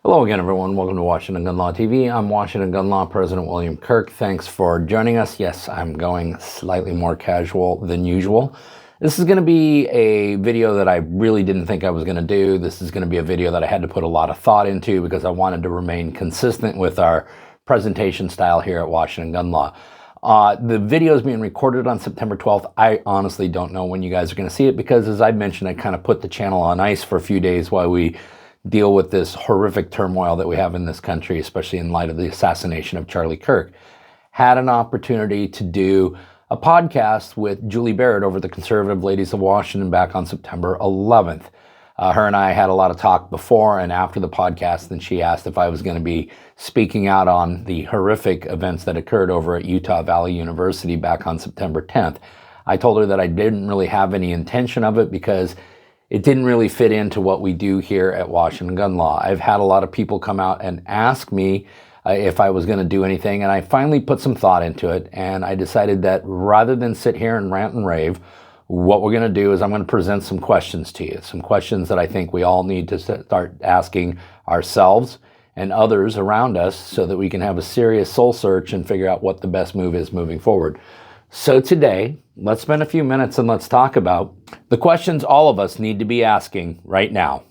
Hello again, everyone. Welcome to Washington Gun Law TV. I'm Washington Gun Law President William Kirk. Thanks for joining us. Yes, I'm going slightly more casual than usual. This is going to be a video that I really didn't think I was going to do. This is going to be a video that I had to put a lot of thought into because I wanted to remain consistent with our presentation style here at Washington Gun Law. The video is being recorded on September 12th. I honestly don't know when you guys are going to see it because, as I mentioned, I kind of put the channel on ice for a few days while we deal with this horrific turmoil that we have in this country, especially in light of the assassination of Charlie Kirk. Had an opportunity to do a podcast with Julie Barrett over the Conservative Ladies of Washington back on September 11th. Her and I had a lot of talk before and after the podcast, and she asked if I was going to be speaking out on the horrific events that occurred over at Utah Valley University back on September 10th. I told her that I didn't really have any intention of it because it didn't really fit into what we do here at Washington Gun Law. I've had a lot of people come out and ask me if I was going to do anything, and I finally put some thought into it, and I decided that rather than sit here and rant and rave, what we're going to do is I'm going to present some questions to you, some questions that I think we all need to start asking ourselves and others around us so that we can have a serious soul search and figure out what the best move is moving forward. So today, let's spend a few minutes and let's talk about the questions all of us need to be asking right now.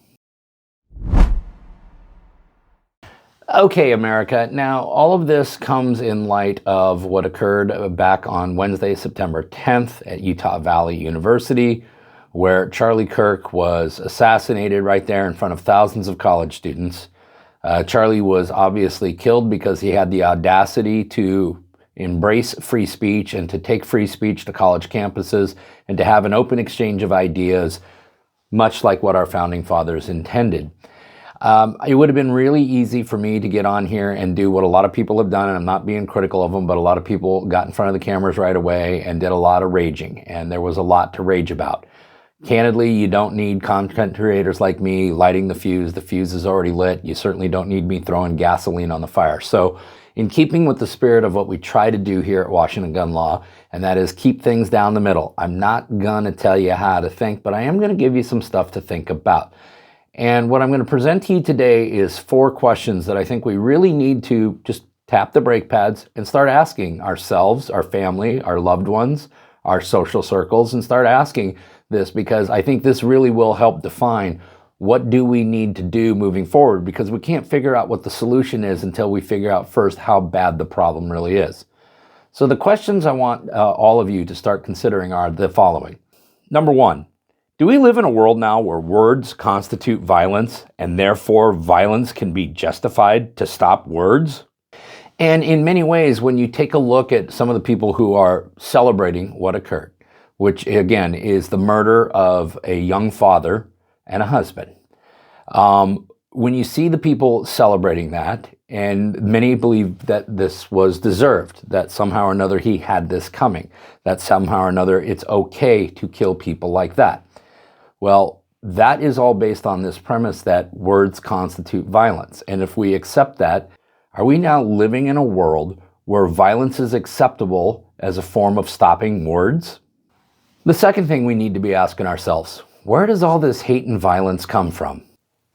Okay, America. Now, all of this comes in light of what occurred back on Wednesday, September 10th at Utah Valley University, where Charlie Kirk was assassinated right there in front of thousands of college students. Charlie was obviously killed because he had the audacity to embrace free speech and to take free speech to college campuses and to have an open exchange of ideas, much like what our founding fathers intended. It would have been really easy for me to get on here and do what a lot of people have done, and I'm not being critical of them, but a lot of people got in front of the cameras right away and did a lot of raging, and there was a lot to rage about. Candidly, you don't need content creators like me lighting the fuse. The fuse is already lit. You certainly don't need me throwing gasoline on the fire. So in keeping with the spirit of what we try to do here at Washington Gun Law, and that is keep things down the middle. I'm not going to tell you how to think, but I am going to give you some stuff to think about. And what I'm going to present to you today is 4 questions that I think we really need to just tap the brake pads and start asking ourselves, our family, our loved ones, our social circles, and start asking this because I think this really will help define what do we need to do moving forward, because we can't figure out what the solution is until we figure out first how bad the problem really is. So the questions I want all of you to start considering are the following. Number 1, do we live in a world now where words constitute violence and therefore violence can be justified to stop words? And in many ways, when you take a look at some of the people who are celebrating what occurred, which again is the murder of a young father and a husband. When you see the people celebrating that, and many believe that this was deserved, that somehow or another he had this coming, that somehow or another it's okay to kill people like that. Well, that is all based on this premise that words constitute violence. And if we accept that, are we now living in a world where violence is acceptable as a form of stopping words? The second thing we need to be asking ourselves, where does all this hate and violence come from?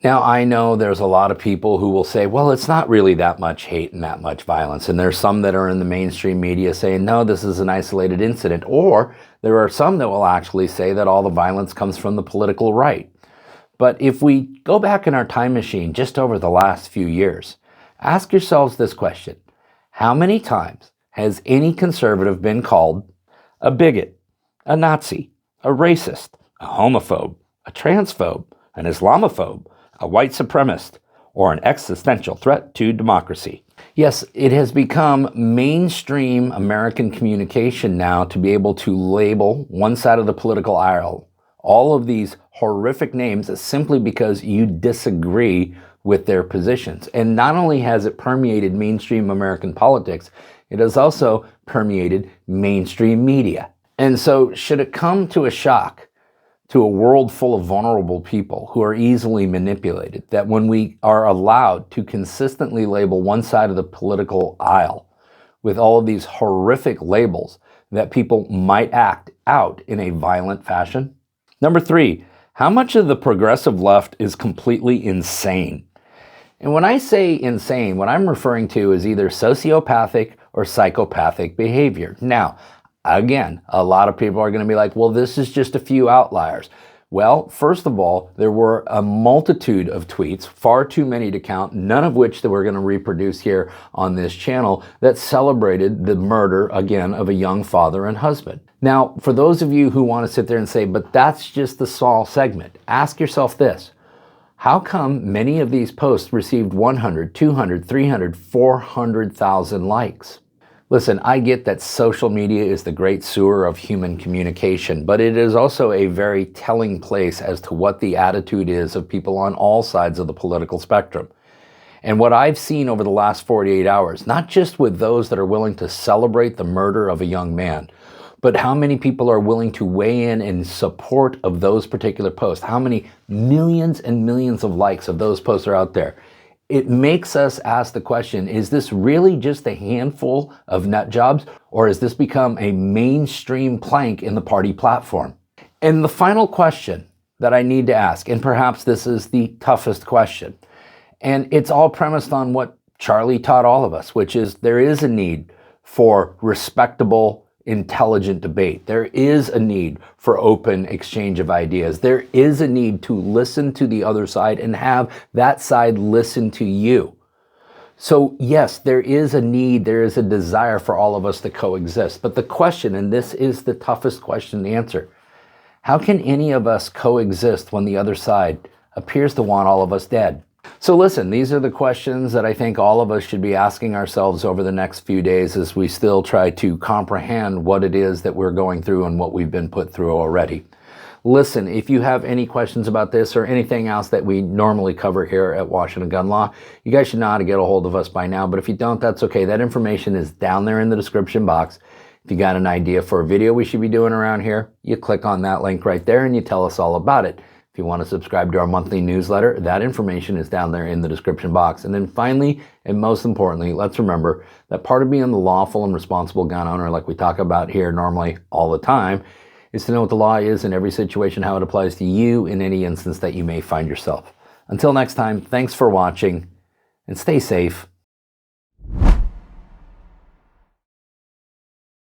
Now, I know there's a lot of people who will say, well, it's not really that much hate and that much violence. And there's some that are in the mainstream media saying, no, this is an isolated incident. Or there are some that will actually say that all the violence comes from the political right. But if we go back in our time machine just over the last few years, ask yourselves this question. How many times has any conservative been called a bigot, a Nazi, a racist, a homophobe, a transphobe, an Islamophobe, a white supremacist, or an existential threat to democracy? Yes, it has become mainstream American communication now to be able to label one side of the political aisle all of these horrific names simply because you disagree with their positions. And not only has it permeated mainstream American politics, it has also permeated mainstream media. And so should it come to a shock to a world full of vulnerable people who are easily manipulated, that when we are allowed to consistently label one side of the political aisle with all of these horrific labels, that people might act out in a violent fashion? Number 3, how much of the progressive left is completely insane? And when I say insane, what I'm referring to is either sociopathic or psychopathic behavior. Now, again, a lot of people are going to be like, well, this is just a few outliers. Well, first of all, there were a multitude of tweets, far too many to count, none of which that we're going to reproduce here on this channel, that celebrated the murder, again, of a young father and husband. Now, for those of you who want to sit there and say, but that's just the small segment, ask yourself this. How come many of these posts received 100, 200, 300, 400,000 likes? Listen, I get that social media is the great sewer of human communication, but it is also a very telling place as to what the attitude is of people on all sides of the political spectrum. And what I've seen over the last 48 hours, not just with those that are willing to celebrate the murder of a young man, but how many people are willing to weigh in support of those particular posts, how many millions and millions of likes of those posts are out there. It makes us ask the question, is this really just a handful of nut jobs, or has this become a mainstream plank in the party platform? And the final question that I need to ask, and perhaps this is the toughest question, and it's all premised on what Charlie taught all of us, which is there is a need for respectable, intelligent debate. There is a need for open exchange of ideas. There is a need to listen to the other side and have that side listen to you. So yes, there is a need, there is a desire for all of us to coexist. But the question, and this is the toughest question to answer, how can any of us coexist when the other side appears to want all of us dead? So listen, these are the questions that I think all of us should be asking ourselves over the next few days as we still try to comprehend what it is that we're going through and what we've been put through already. Listen, if you have any questions about this or anything else that we normally cover here at Washington Gun Law, you guys should know how to get a hold of us by now. But if you don't, that's okay. That information is down there in the description box. If you got an idea for a video we should be doing around here, you click on that link right there and you tell us all about it. If you want to subscribe to our monthly newsletter, that information is down there in the description box. And then finally, and most importantly, let's remember that part of being the lawful and responsible gun owner, like we talk about here normally all the time, is to know what the law is in every situation, how it applies to you in any instance that you may find yourself. Until next time, thanks for watching and stay safe